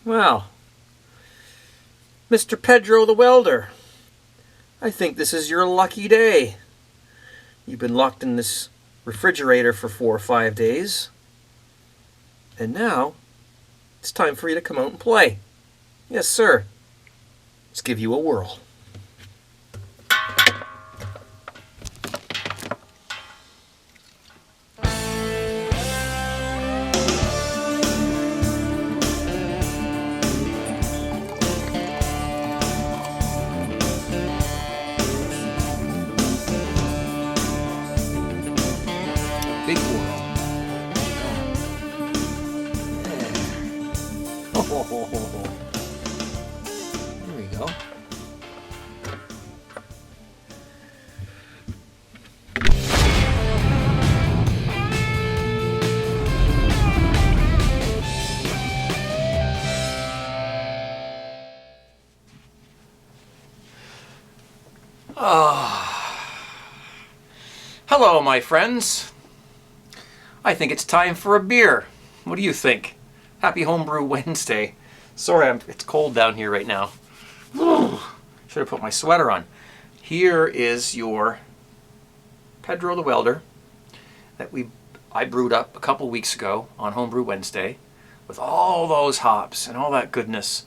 Well, Mr. Pedro the Welder, I think this is your lucky day. You've been locked in this refrigerator for 4 or 5 days, and now it's time for you to come out and play. Yes, sir. Let's give you a whirl. Big whirl. There we go. Hello, my friends. I think it's time for a beer. What do you think? Happy Homebrew Wednesday. Sorry, it's cold down here right now. Should have put my sweater on. Here is your Pedro the Welder that I brewed up a couple weeks ago on Homebrew Wednesday with all those hops and all that goodness.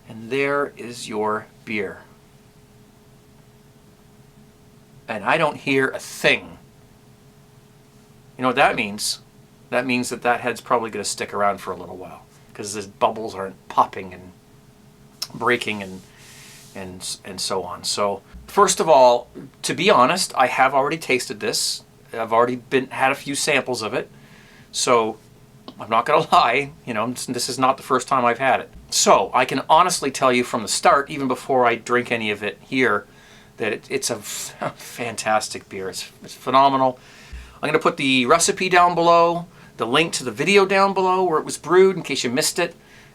And there is your beer. And I don't hear a thing. You know what that means? That means that head's probably going to stick around for a little while because the bubbles aren't popping and breaking and so on. So first of all, to be honest, I have already tasted this. I've already had a few samples of it. So I'm not going to lie, you know, this is not the first time I've had it. So I can honestly tell you from the start, even before I drink any of it here, that it's a fantastic beer. It's phenomenal. I'm going to put the recipe down below, the link to the video down below where it was brewed in case you missed it.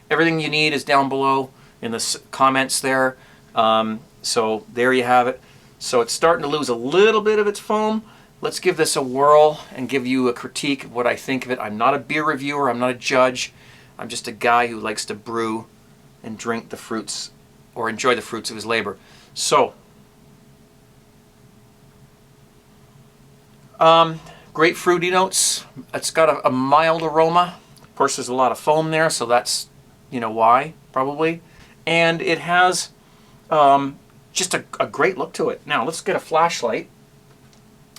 Everything you need is down below in the comments there. So there you have it. So it's starting to lose a little bit of its foam. Let's give this a whirl and give you a critique of what I think of it. I'm not a beer reviewer. I'm not a judge. I'm just a guy who likes to brew and drink the fruits or enjoy the fruits of his labor. So, great fruity notes. It's got a mild aroma. Of course, there's a lot of foam there, so that's, you know, why, probably. And it has just a great look to it. Now, let's get a flashlight.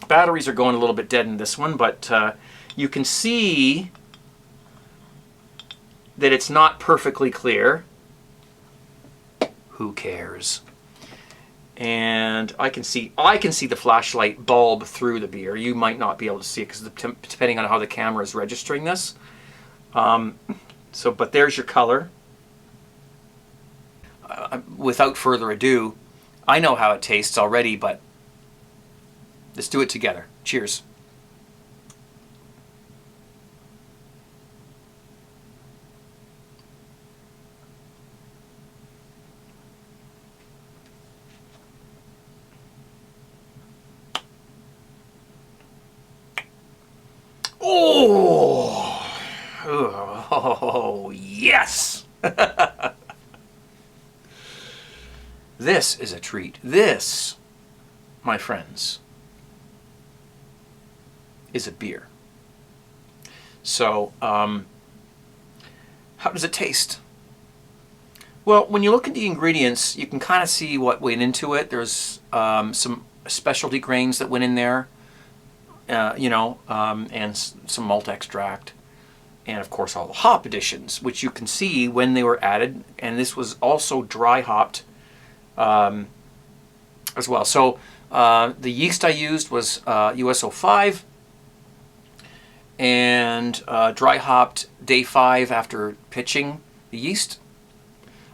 Batteries are going a little bit dead in this one, but you can see that it's not perfectly clear. Who cares? And I can see the flashlight bulb through the beer. You might not be able to see it because depending on how the camera is registering this. But there's your color. Without further ado, I know how it tastes already, but let's do it together. Cheers. Oh, yes! This is a treat. This, my friends, is a beer. So, how does it taste? Well, when you look at the ingredients, you can kind of see what went into it. There's some specialty grains that went in there. And some malt extract, and of course all the hop additions, which you can see when they were added, and this was also dry hopped as well. So the yeast I used was USO 5, and dry hopped day 5 after pitching the yeast.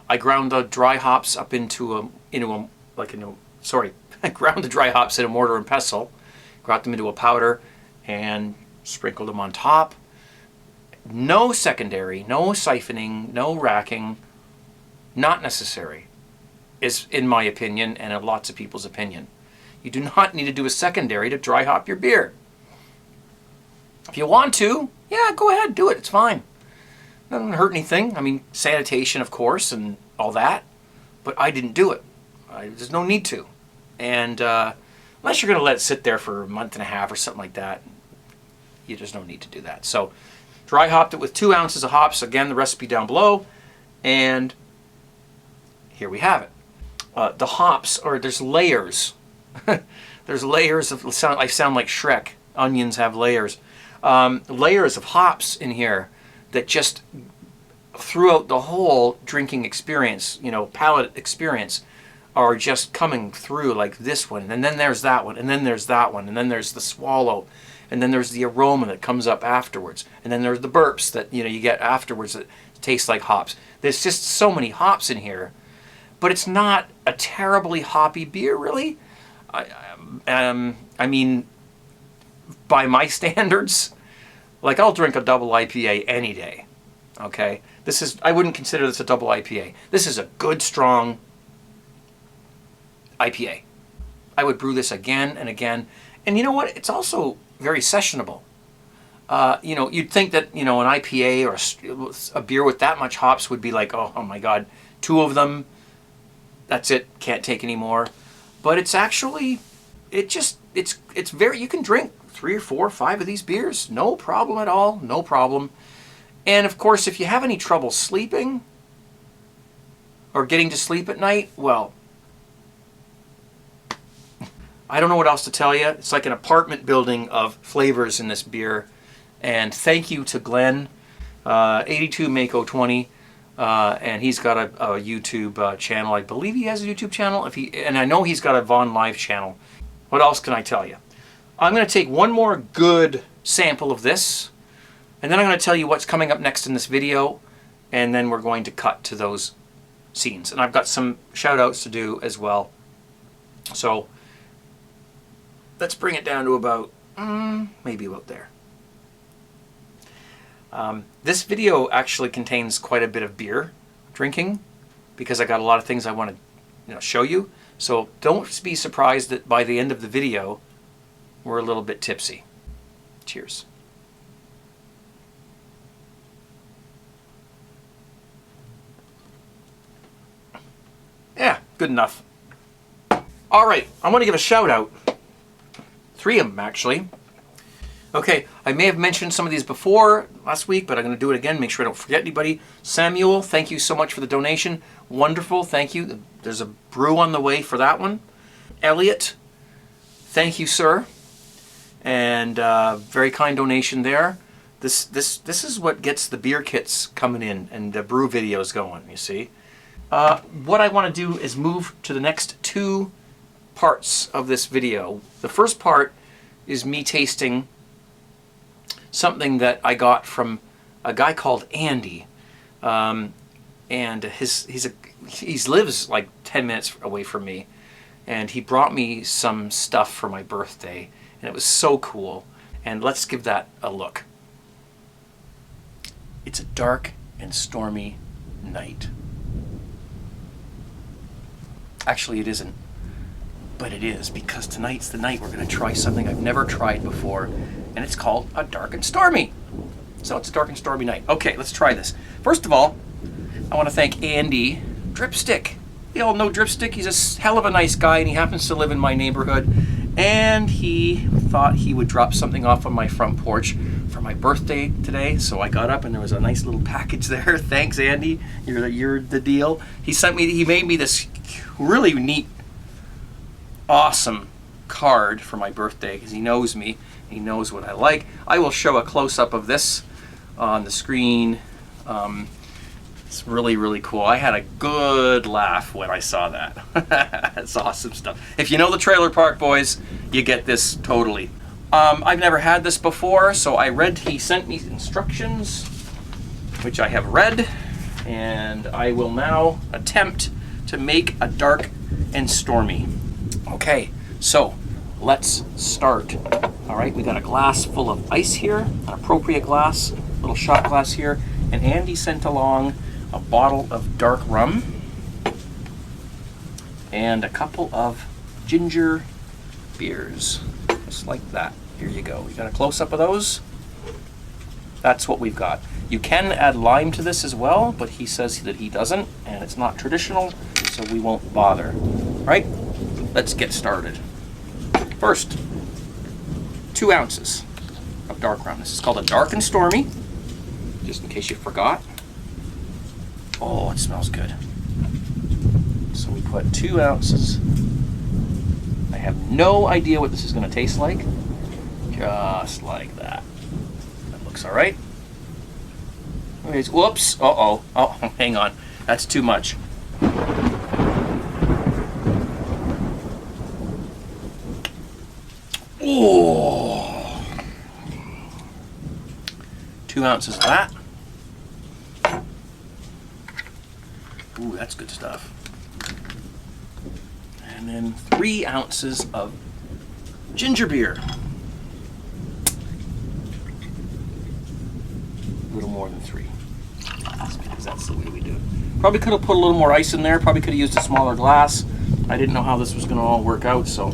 I ground the dry hops up I ground the dry hops in a mortar and pestle. Got them into a powder and sprinkled them on top. No secondary, no siphoning, no racking. Not necessary, is in my opinion and in lots of people's opinion. You do not need to do a secondary to dry hop your beer. If you want to, yeah, go ahead, do it. It's fine. Doesn't hurt anything. I mean, sanitation, of course, and all that. But I didn't do it. There's no need to. And unless you're going to let it sit there for a month and a half or something like that, there's no need to do that. So dry hopped it with 2 ounces of hops. Again, the recipe down below. And here we have it. The hops, there's layers. There's layers of, I sound like Shrek. Onions have layers. Layers of hops in here that just throughout the whole drinking experience, palate experience, are just coming through, like this one, and then there's that one, and then there's that one, and then there's the swallow, and then there's the aroma that comes up afterwards, and then there's the burps that you get afterwards that taste like hops. There's just so many hops in here, but it's not a terribly hoppy beer, really. I mean, by my standards, like, I'll drink a double IPA any day. Okay, I wouldn't consider this a double IPA. This is a good, strong IPA. I would brew this again and again. And you know what? It's also very sessionable. You'd think that, an IPA or a beer with that much hops would be like, oh my God, 2 of them, that's it, can't take any more. But it's actually, it's very, you can drink 3 or 4 or 5 of these beers, no problem at all, no problem. And of course, if you have any trouble sleeping or getting to sleep at night, well, I don't know what else to tell you. It's like an apartment building of flavors in this beer. And thank you to Glenn, 82 Mako 20, and he's got a YouTube channel. I believe he has a YouTube channel. And I know he's got a Vaughn Live channel. What else can I tell you? I'm going to take one more good sample of this, and then I'm going to tell you what's coming up next in this video, and then we're going to cut to those scenes. And I've got some shout outs to do as well. So let's bring it down to about, maybe about there. This video actually contains quite a bit of beer drinking, because I got a lot of things I want to show you. So don't be surprised that by the end of the video, we're a little bit tipsy. Cheers. Yeah, good enough. All right, I want to give a shout out. 3 of them, actually. Okay, I may have mentioned some of these before last week, but I'm going to do it again, make sure I don't forget anybody. Samuel, thank you so much for the donation. Wonderful, thank you. There's a brew on the way for that one. Elliot, thank you, sir. And very kind donation there. This is what gets the beer kits coming in and the brew videos going, you see. What I want to do is move to the next 2 parts of this video. The first part is me tasting something that I got from a guy called Andy, and he lives like 10 minutes away from me, and he brought me some stuff for my birthday, and it was so cool. And let's give that a look. It's a dark and stormy night. Actually, it isn't, but it is, because tonight's the night we're going to try something I've never tried before, and it's called a dark and stormy. So it's a dark and stormy night. Okay, let's try this. First of all, I want to thank Andy Dripstick. You all know Dripstick. He's a hell of a nice guy, and he happens to live in my neighborhood, and he thought he would drop something off on my front porch for my birthday today. So I got up, and there was a nice little package there. Thanks, Andy. You're the deal. He made me this really neat, awesome card for my birthday, because he knows me. He knows what I like. I will show a close-up of this on the screen. It's really, really cool. I had a good laugh when I saw that. That's awesome stuff. If you know the Trailer Park Boys, you get this totally. I've never had this before, so he sent me instructions, which I have read, and I will now attempt to make a dark and stormy. Okay, so let's start. All right, we got a glass full of ice here, an appropriate glass, little shot glass here, and Andy sent along a bottle of dark rum and a couple of ginger beers, just like that. Here you go. We got a close-up of those. That's what we've got. You can add lime to this as well, but he says that he doesn't, and it's not traditional, so we won't bother. Right? Let's get started. First, 2 ounces of dark rum. This is called a Dark and Stormy, just in case you forgot. Oh, it smells good. So we put 2 ounces. I have no idea what this is going to taste like. Just like that. That looks all right. Whoops. Uh-oh. Oh, hang on. That's too much. Oh. 2 ounces of that. Ooh, that's good stuff. And then 3 ounces of ginger beer. A little more than 3. Because that's the way we do it. Probably could have put a little more ice in there. Probably could have used a smaller glass. I didn't know how this was going to all work out, so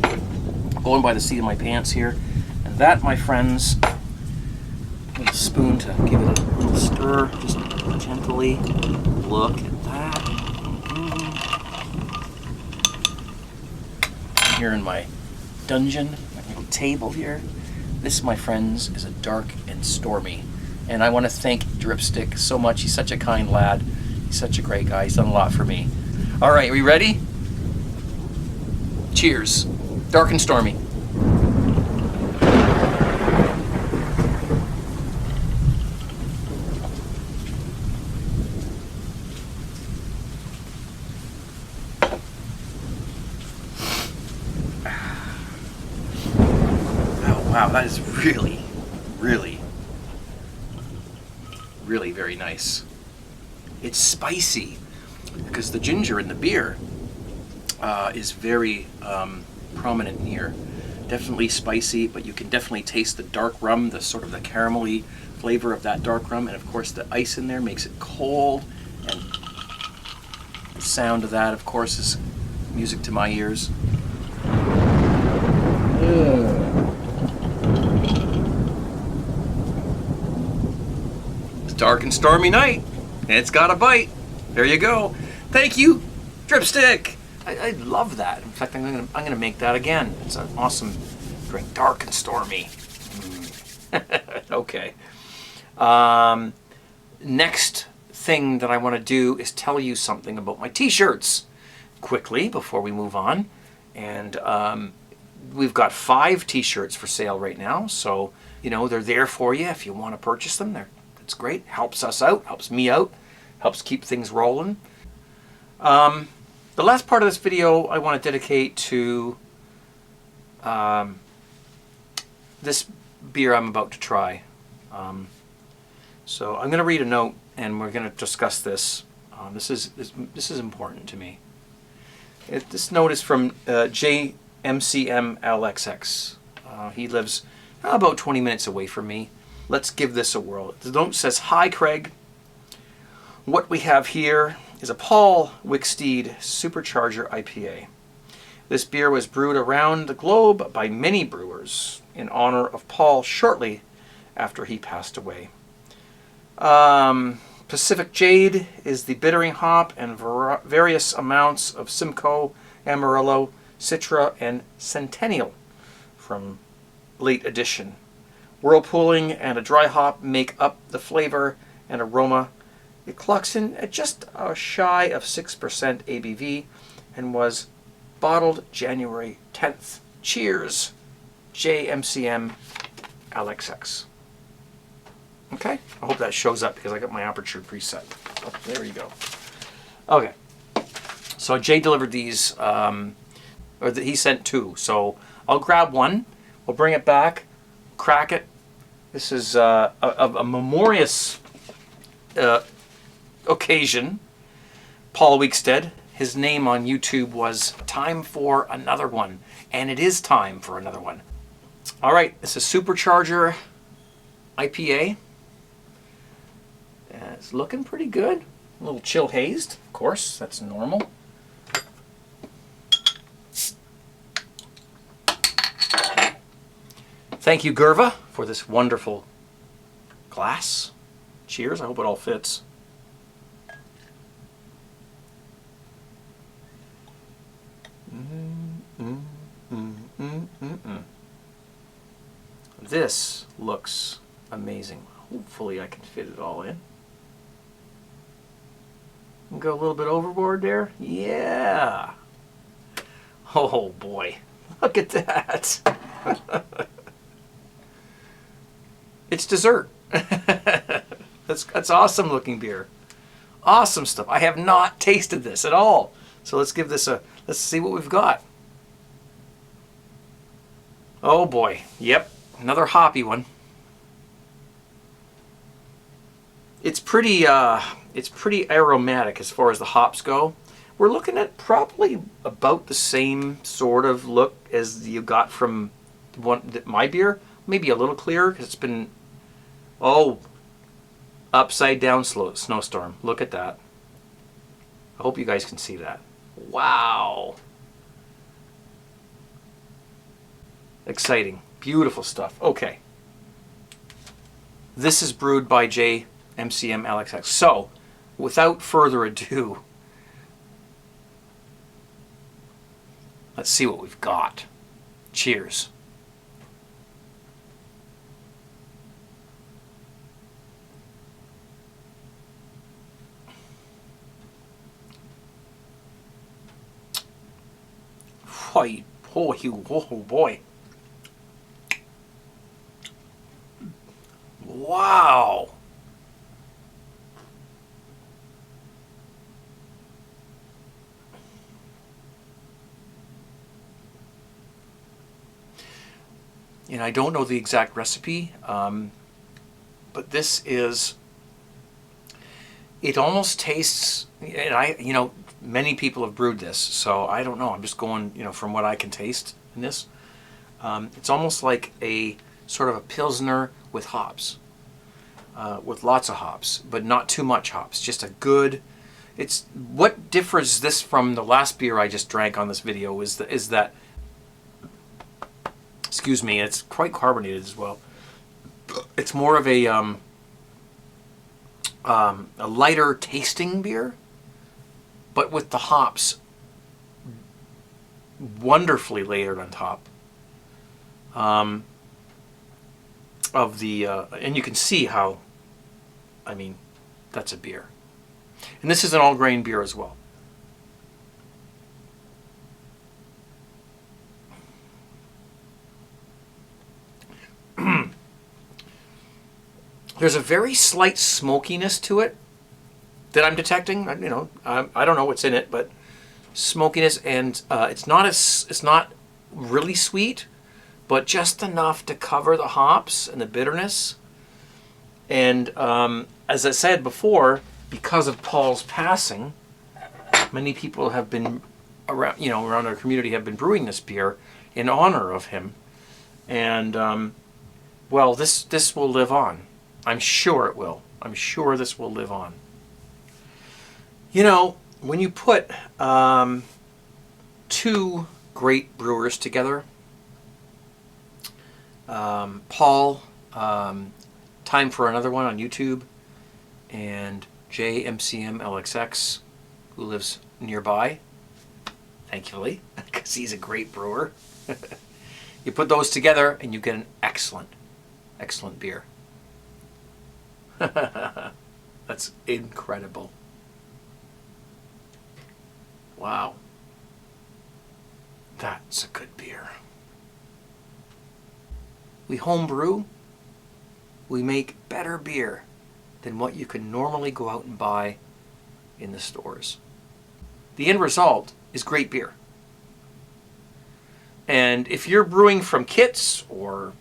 going by the seat of my pants here. And that, my friends, a little spoon to give it a little stir, just gently. Look at that. Here in my dungeon, my little table here. This, my friends, is a Dark and Stormy. And I want to thank Dripstick so much. He's such a kind lad. He's such a great guy. He's done a lot for me. All right, are we ready? Cheers. Dark and Stormy. Oh, wow, that is really, really very nice. It's spicy because the ginger in the beer is very prominent here. Definitely spicy, but you can definitely taste the dark rum, the sort of the caramelly flavor of that dark rum, and of course the ice in there makes it cold, and the sound of that, of course, is music to my ears. Dark and Stormy night, and it's got a bite. There you go. Thank you, Dripstick. I love that. In fact, I'm gonna make that again. It's an awesome drink, Dark and Stormy. Okay. Next thing that I want to do is tell you something about my T-shirts quickly before we move on. And we've got 5 T-shirts for sale right now, so you know they're there for you if you want to purchase them. It's great. Helps us out. Helps me out. Helps keep things rolling. The last part of this video I want to dedicate to this beer I'm about to try. So I'm going to read a note and we're going to discuss this. This is important to me. This note is from JMCMLXX. He lives about 20 minutes away from me. Let's give this a whirl. The note says, "Hi Craig. What we have here is a Paul Wicksteed Supercharger IPA. This beer was brewed around the globe by many brewers in honor of Paul shortly after he passed away. Pacific Jade is the bittering hop, and various amounts of Simcoe, Amarillo, Citra, and Centennial from late edition. Whirlpooling and a dry hop make up the flavor and aroma. It clocks in at just shy of 6% ABV and was bottled January 10th. Cheers, JMCM LXX." Okay, I hope that shows up because I got my aperture preset. Oh, there you go. Okay, so Jay delivered these, he sent 2. So I'll grab one. We'll bring it back, crack it. This is a memorious occasion. Paul Wicksteed, his name on YouTube was Time for Another One, and it is time for another one. All right, it's a Supercharger IPA. It's looking pretty good. A little chill hazed, of course, that's normal. Thank you, Gerva, for this wonderful glass. Cheers. I hope it all fits. This looks amazing. Hopefully I can fit it all in. Go a little bit overboard there. Yeah. Oh boy. Look at that. It's dessert. That's awesome looking beer. Awesome stuff. I have not tasted this at all. So let's give this a, let's see what we've got. Oh boy. Yep. Another hoppy one. It's pretty aromatic as far as the hops go. We're looking at probably about the same sort of look as you got from my beer. Maybe a little clearer because it's been, oh, upside down snowstorm. Look at that. I hope you guys can see that. Wow. Exciting. Beautiful stuff. Okay. This is brewed by MCM LXX. So, without further ado, let's see what we've got. Cheers. Oh boy. Wow. And I don't know the exact recipe, but this is, it almost tastes, and many people have brewed this, so I don't know. I'm just going, from what I can taste in this. It's almost like a sort of a Pilsner with hops, with lots of hops, but not too much hops. Just a good, what differs this from the last beer I just drank on this video is that, excuse me, it's quite carbonated as well. It's more of a lighter tasting beer, but with the hops wonderfully layered on top of the, and you can see how, that's a beer. And this is an all-grain beer as well. There's a very slight smokiness to it that I'm detecting. I don't know what's in it, but smokiness, and it's not really sweet, but just enough to cover the hops and the bitterness. And as I said before, because of Paul's passing, many people have been around our community have been brewing this beer in honor of him, and well, this will live on. I'm sure it will. I'm sure this will live on. When you put two great brewers together, Paul, Time for Another One on YouTube, and MCM LXX, who lives nearby, thankfully, because he's a great brewer. You put those together and you get an excellent beer. That's incredible. Wow. That's a good beer. We homebrew. We make better beer than what you can normally go out and buy in the stores. The end result is great beer. And if you're brewing from kits or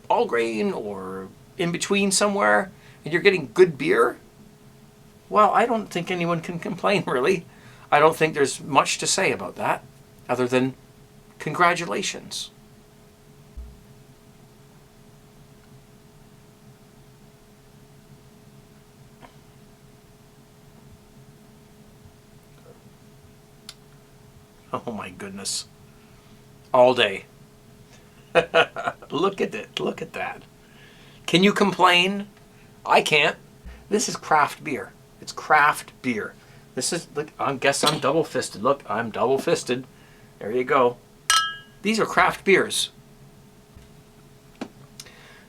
all grain or in between somewhere, and you're getting good beer, well, I don't think anyone can complain, really. I don't think there's much to say about that, other than congratulations. Oh my goodness. All day. Look at it. Look at that. Can you complain? I can't. This is craft beer. It's craft beer. This is, look, I guess I'm double-fisted. Look, I'm double-fisted. There you go. These are craft beers.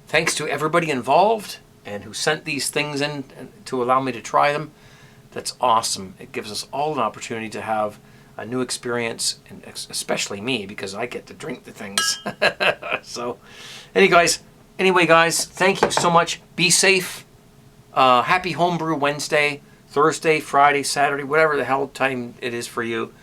Thanks to everybody involved and who sent these things in to allow me to try them. That's awesome. It gives us all an opportunity to have a new experience, and especially me, because I get to drink the things. So, anyway, guys, thank you so much. Be safe. Happy Homebrew Wednesday, Thursday, Friday, Saturday, whatever the hell time it is for you.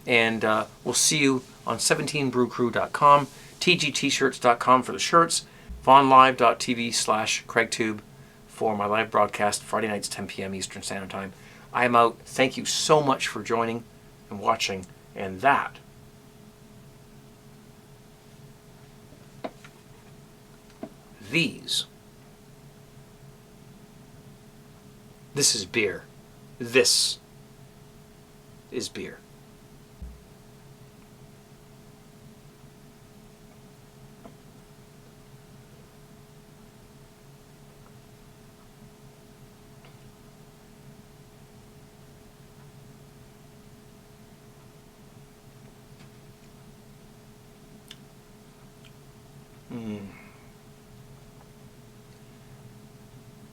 And we'll see you on 17brewcrew.com, tgtshirts.com for the shirts, vonlive.tv/CraigTube for my live broadcast, Friday nights, 10 p.m. Eastern Standard Time. I am out. Thank you so much for joining and watching. And this is beer. This is beer.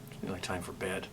It's nearly time for bed.